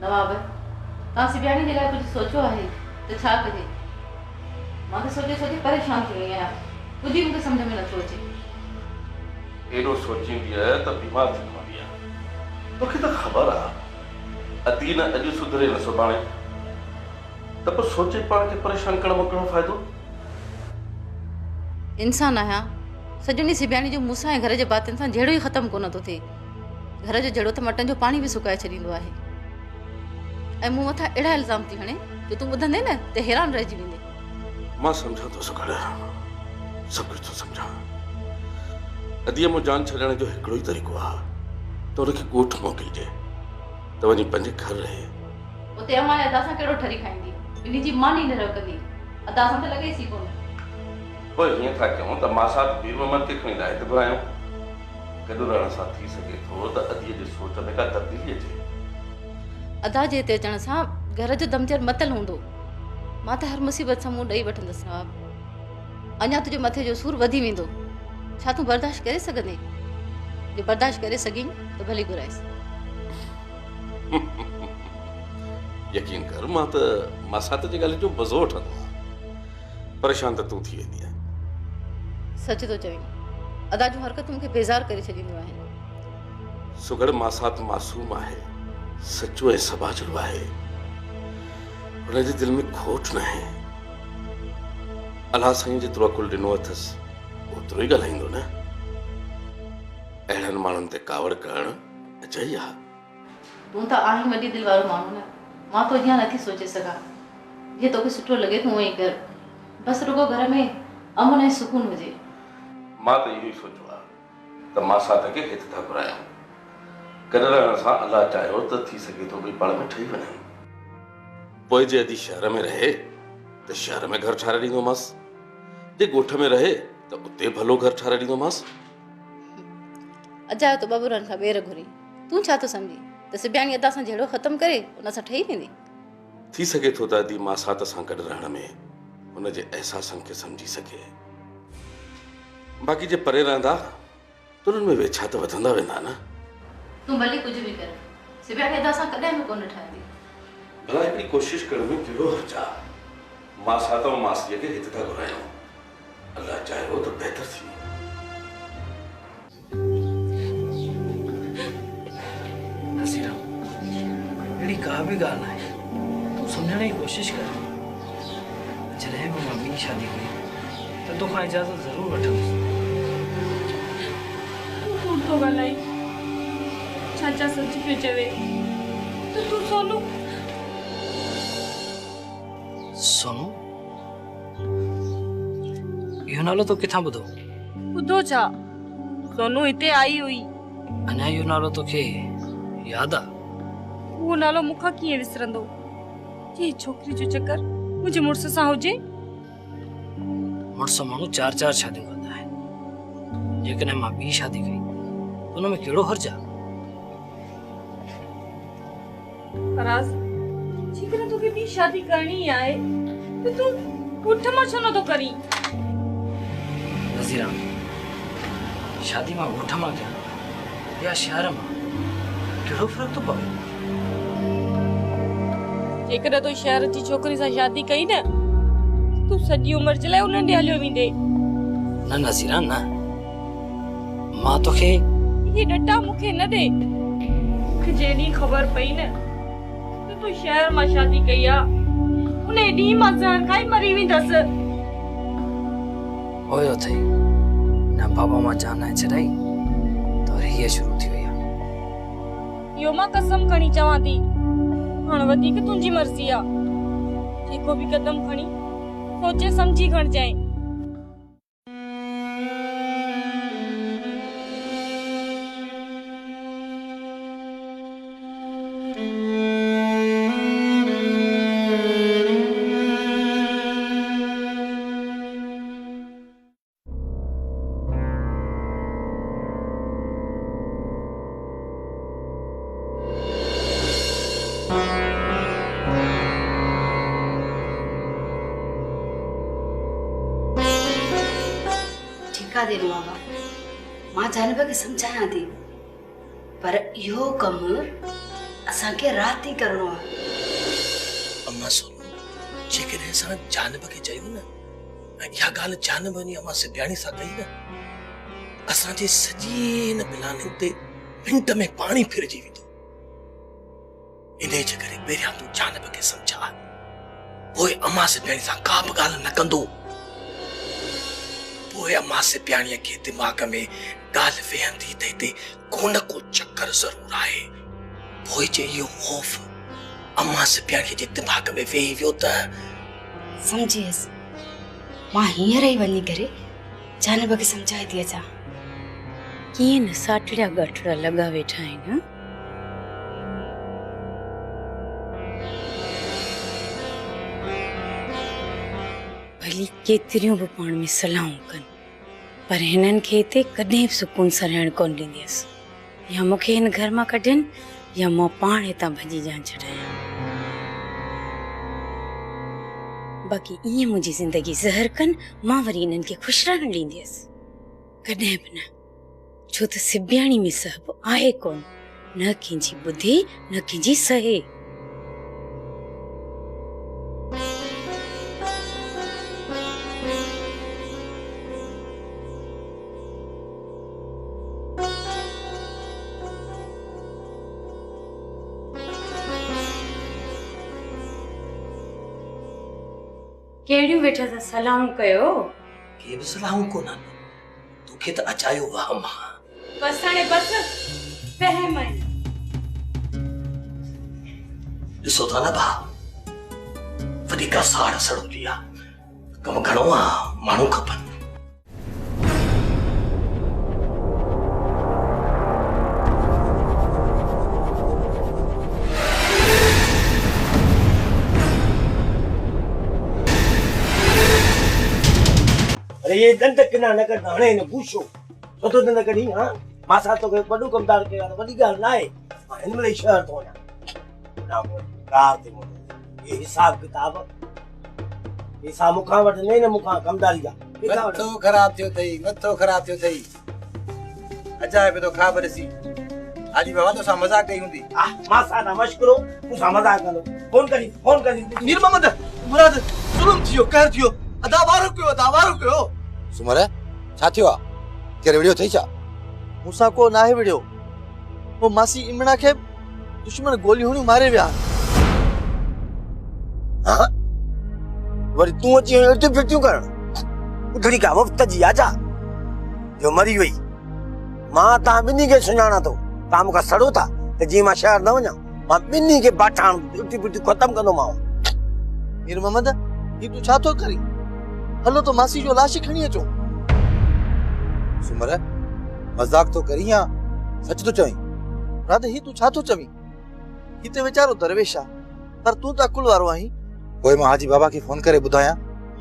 नवाब तव्हां सिबियाणी जे लाइ कुझु सोचियो आहे त छा कजे? मां त सोचे सोचे परेशान थी वई आहियां। कुझु ई मूंखे सम्झ में नथो अचे। एॾो सोचींदी आहे त बीमार थी पवंदी आहे। तोखे त ख़बर आहे अती न अॼु सुधरे न सुभाणे। त पोइ सोचे पाण खे परेशान करण में कहिड़ो फ़ाइदो? इंसान आहियां, सॼो ॾींहुं सिबियाणी जो मूंसां ऐं घर जे भातियुनि सां जहिड़ो ई ख़तमु कोन थो थिए। घर जो जहिड़ो त मटन जो पाणी बि सुकाए छॾींदो आहे ऐं मूं मथां अहिड़ा इल्ज़ाम थी हणे जो तूं ॿुधंदे न त हैरान रहिजी वेंदे। मां सम्झां थो सुखड़, सभु कुझु थो सम्झां। अदीअ मूं जान छॾण जो हिकिड़ो ई तरीक़ो आहे त हुनखे ॻोठ मोकिलिजे त वञी पंहिंजे घर रहे। उते अमां अदा सां कहिड़ो ठरी खाईंदी, इन जी मानी न कंदी, अदा सां त लॻेसि ई कोन। पोइ हीअं था कयूं त मां साथ वीर मोहम्मद खे खणी लाइ त घुरायूं। गॾु रहण सां थी सघे थो त अदीअ जी सोच में का तब्दीली अचे। अदा जे हिते अचण सां घर जो दमजर मतल हूंदो। मां त हर मुसीबत सां मुंहुं ॾेई वठंदसि नवाब। अञा तुंहिंजे मथे जो सूर वधी वेंदो। छा तूं बर्दाश्त करे सघंदे? जो बर्दाश्त करे सघीं त भली घुराइसि। यकीन कर, मां त मासात जी ॻाल्हि जो मज़ो वठंदो आहियां। परेशान त तूं थी वेंदी आहे। सच तो चवीं, अदा जूं हरकतूं मूंखे बेज़ार करे छॾींदियूं आहिनि। सुगड़ मासात मासूम आहे, सचो ऐं सबाजड़ो आहे। हुनजे दिल में खोट न आहे। अलाह साईं जेतिरो अकुल ॾिनो अथसि ओतिरो ई ॻाल्हाईंदो न। अहिड़नि माण्हुनि ते कावड़ करणु अचई आहे। तूं त आहीं वॾी दिलि वारो माण्हू न। मां तो हीअं नथी सोचे सघां। जीअं तोखे सुठो लॻे तूं उअं ई कर। बसि रुगो घर में अमन ऐं सुकून हुजे। मां त इहो ई सोचियो आहे त मासात खे हिते था घुरायूं। गॾु रहण सां अलाह चाहियो त थी सघे थो ॿई पाण में ठही वञनि। पोइ जे अदी शहर में रहे त शहर में घर ठाहे ॾींदोमांसि। जे ॻोठ में रहे त उते भलो घर ठाहे ॾींदोमांसि। अजायो त बबुरनि खां ॿेर घुरी। तूं छा थो सम्झी त सिबियाणी अदा सां जहिड़ो ख़तमु करे उन सां ठही वेंदी? थी सघे थो त अदी मासात सां गॾु रहण में हुनजे अहसासनि खे सम्झी सघे। बाक़ी जे परे रहंदा त उन्हनि में वेछा त वधंदा वेंदा न। तूं भली कुझु बि कर, सिबियाणी अदा सां कॾहिं बि कोन ठहंदी। भला हिकिड़ी कोशिश करण में कहिड़ो हर्ज आहे। मासात ऐं मासीअ खे हिते था घुरायूं। अलाह चाहियो त बहितर थी। नज़ीरा, अहिड़ी का बि ॻाल्हि न आहे। तूं सम्झण जी कोशिश कर। जॾहिं बि मां ॿी शादी कई त तोखां इजाज़त ज़रूरु वठंदुसि। तूं कूड़ थो ॻाल्हाई। चाचा सच पियो चवे त तूं सोनू सोनू इहो नालो तो किथां ॿुधो? ॿुधो छा, सोनू हिते आई हुई। अञा इहो नालो तोखे यादि आहे? उहो नालो मूंखां कीअं विसरंदो? जे छोकिरी जो चक्कर मुंहिंजे मुड़ुस सां हुजे। मुड़ुस माण्हू 4-4 शादियूं कंदा आहिनि। जेकॾहिं मां ॿी शादी कई त हुन में कहिड़ो हर्ज आहे? फराज़, जेकॾहिं तोखे ॿी शादी करणी आहे त तूं ॻोठ मां छो नथो करीं? नज़ीरा, शादी मां ॻोठ मां कयां या शहर मां, कहिड़ो फ़र्क़ु थो पवे? जेकॾहिं तूं शहर जी छोकिरी सां शादी कई न, तूं सॼी उमिरि जे लाइ उन्हनि ॾे हलियो वेंदे। न नज़ीरा न, मां तोखे ये डटा मूंखे न दे। मूंखे जेॾी ख़बर पई न त तूं शहर मां शादी कई आहे, उन ॾींहुं मां ज़हर खाई मरी वेंदसि। हुयो अथई न बाबा मां जान आहे छॾाई त वरी हीअ शुरू थी वई आहे। इहो मां कसम खणी चवां थी। हाणे वधीक तुंहिंजी मर्ज़ी आहे। जेको बि कदम खणी सोचे सम्झी खणजांइ। दे मामा, मां जानब खे समझाया थी, पर इहो कम असांखे राति ई करिणो आहे। अम्मा सोनू जेकॾहिं असां जानब खे चयूं न ऐं इहा ॻाल्हि जानब वञी अम्मा सिबियाणी सां कई न असांजे सॼे हिन प्लानिंग ते मिंट में पाणी फिरजी वेंदो। इन जे करे पहिरियां तूं जानब खे सम्झा, पोइ अम्मा सिबियाणी सां का बि ॻाल्हि न कंदो। पोइ अम्मा सिबियाणीअ खे दिमाग़ में ॻाल्हि वेहंदी त हिते को न को चक्कर ज़रूर आहे। पोइ जे इहो ख़ौफ़ अम्मा सिबियाणीअ जे दिमाग़ में वेही वियो त समझी वियसि। मां हींअर ई वञी करे जानब खे सम्झाए थी अचां। कीअं न साटड़ा गठड़ा लॻा वेठा आहिनि। भली केतिरियूं बि पाण में सलाहूं कनि पर हिननि खे हिते कॾहिं बि सुकून सां रहण कोन ॾींदी हुअसि। या मूंखे हिन घर मां कढनि या मां पाण हितां भॼी जा छॾायां। बाक़ी ईअं मुंहिंजी ज़िंदगी ज़हर कनि मां वरी इन्हनि खे ख़ुशि रहण ॾींदी हुअसि कॾहिं बि न। छो त सिबियाणी में सहब आहे कोन, न कंहिंजी ॿुधे न कंहिंजी सहे। कहिड़ियूं वेठा था सलाहूं कयो? के बि सलाहूं कोन आहिनि, तोखे त अचायो वाह मां। बस हाणे बस फहम आहिनि। ॾिसो था न भाउ, वॾी का साड़ सड़ोली आहे, कमु घणो आहे, माण्हू खपनि। अरे ये दंड किना न कर हाणे ने पूछो छो तो दंड कडी। हां मां सा तो बडू कमदार के वडी गाल ना है। इन में शहर तो ना बोल कार ते बोल ये हिसाब किताब ये सामुखा वट नहीं ने मुखा कमदारी जा मथो खराब थियो थई, मथो खराब थियो थई। अजाए पे तो खबर सी आजी बाबा तो सा मजाक कई हुंदी। आ मां सा ना मशकरो तू सा मजाक करो। फोन करी मीर मोहम्मद मुराद जुल्म थियो कहर थियो अदावारो कयो। सुमर छा थियो आ? केरे वीडियो थई छा? मूसा को ना है वीडियो वो मासी इमना के दुश्मन गोली हुणी मारे विया। हां वरी तू अची इर्ती फिरतियूं कर उधड़ी का वक्त जी आजा जो मरी वई। मां ता बिनी के सुञाणा तो ता मुका सड़ो था ते जी मां शहर न वञा मां बिनी के बाठाण इर्ती फिरती खत्म कंदो मां। मीर मोहम्मद ये तू छा तो करी? हलो तो मासी जो लाश खणी अचो। सुमर मजाक तो करी या सच तो चई? राधे ही तू छा तो चवी? हिते वेचारो दरवेश आ पर तू ता कुल वारो आही। कोई मां हाजी बाबा के फोन करे बुधाया।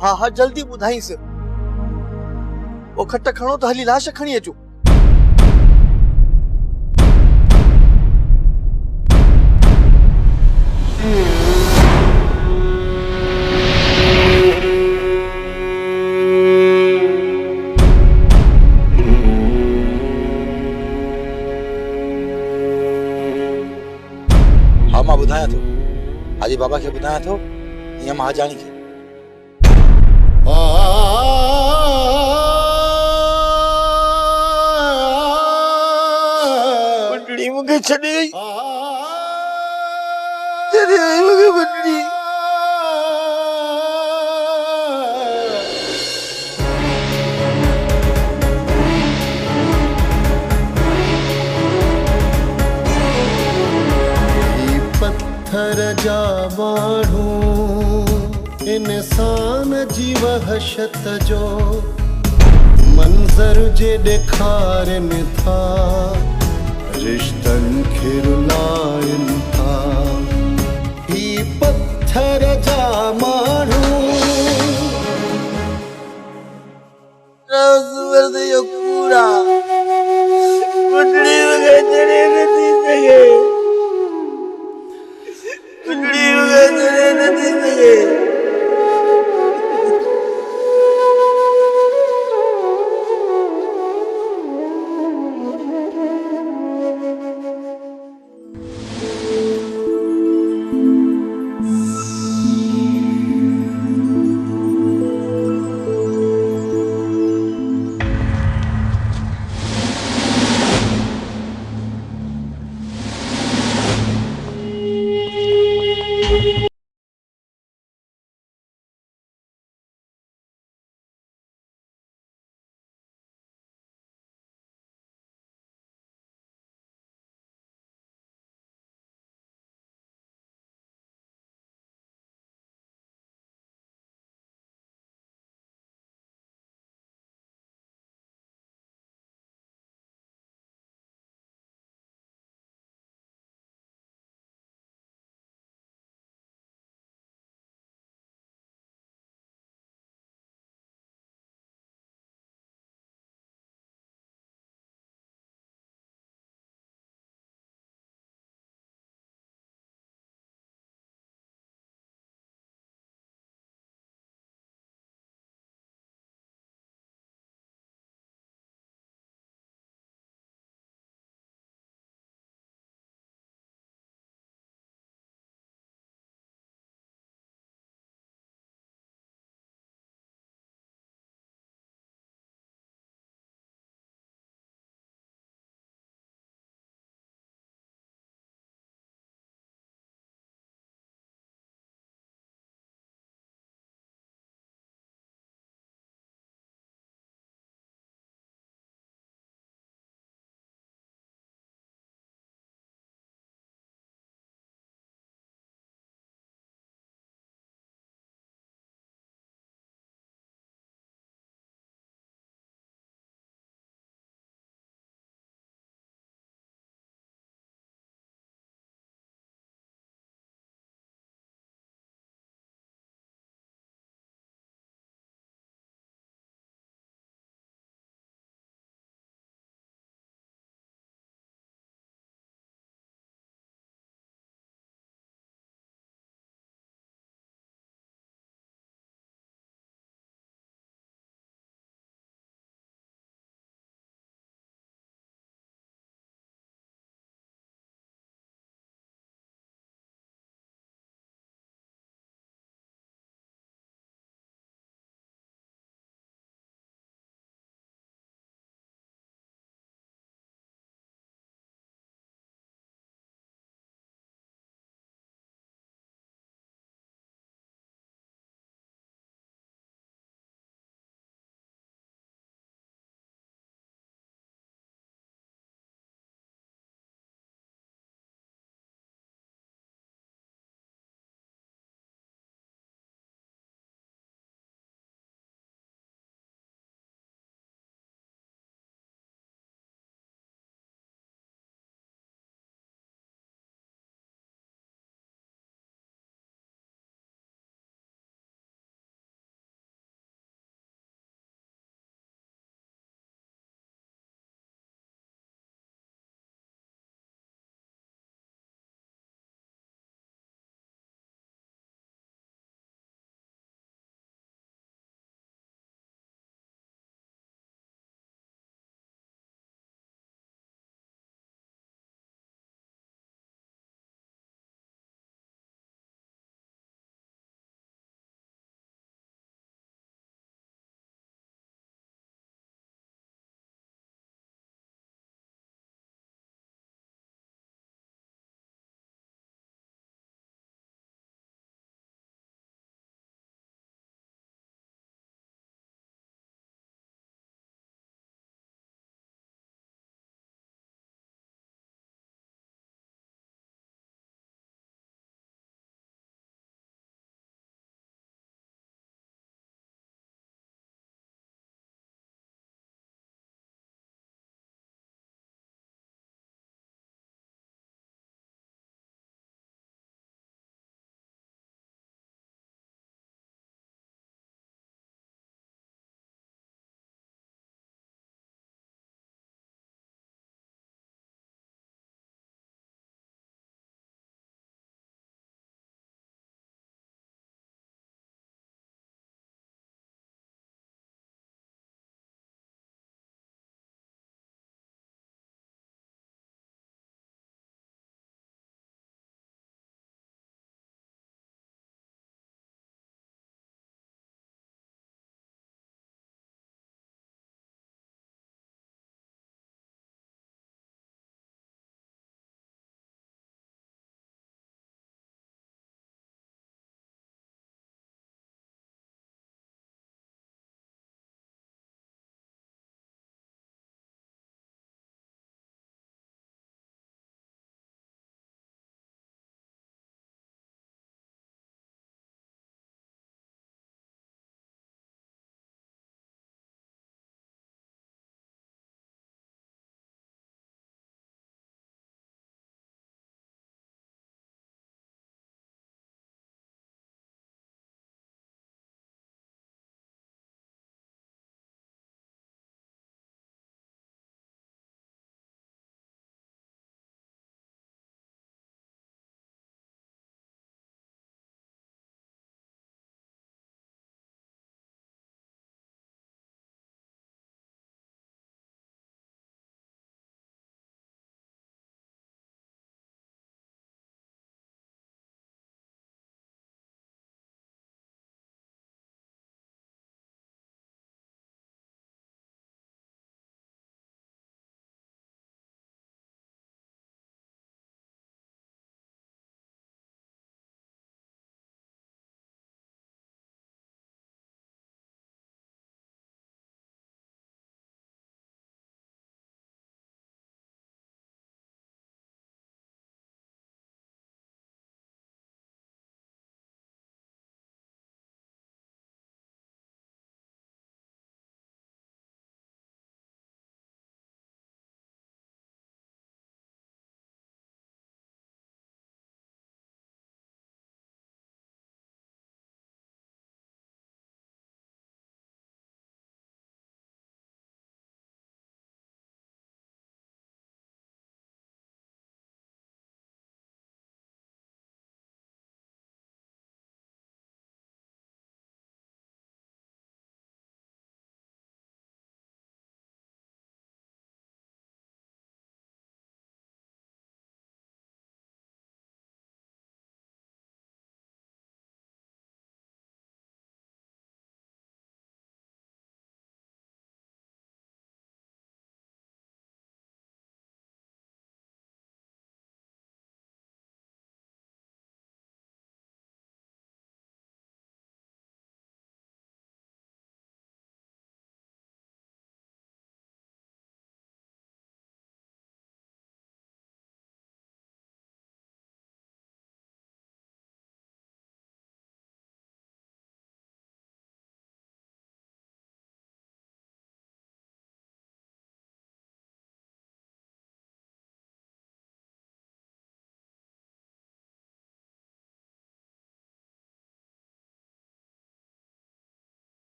हां जल्दी बुधाईस। ओ खट खणो तो हली लाश खणी अचो। बुधाया थो हाजी बाबा के बुधाया थो या महाजानी के। बंडड़ी मुके छड़ी तेरे मुके बंडड़ी पत्थर जा माण्हू इंसान जी वहशत जो मंज़र जे ॾेखारनि था रिश्तनि खे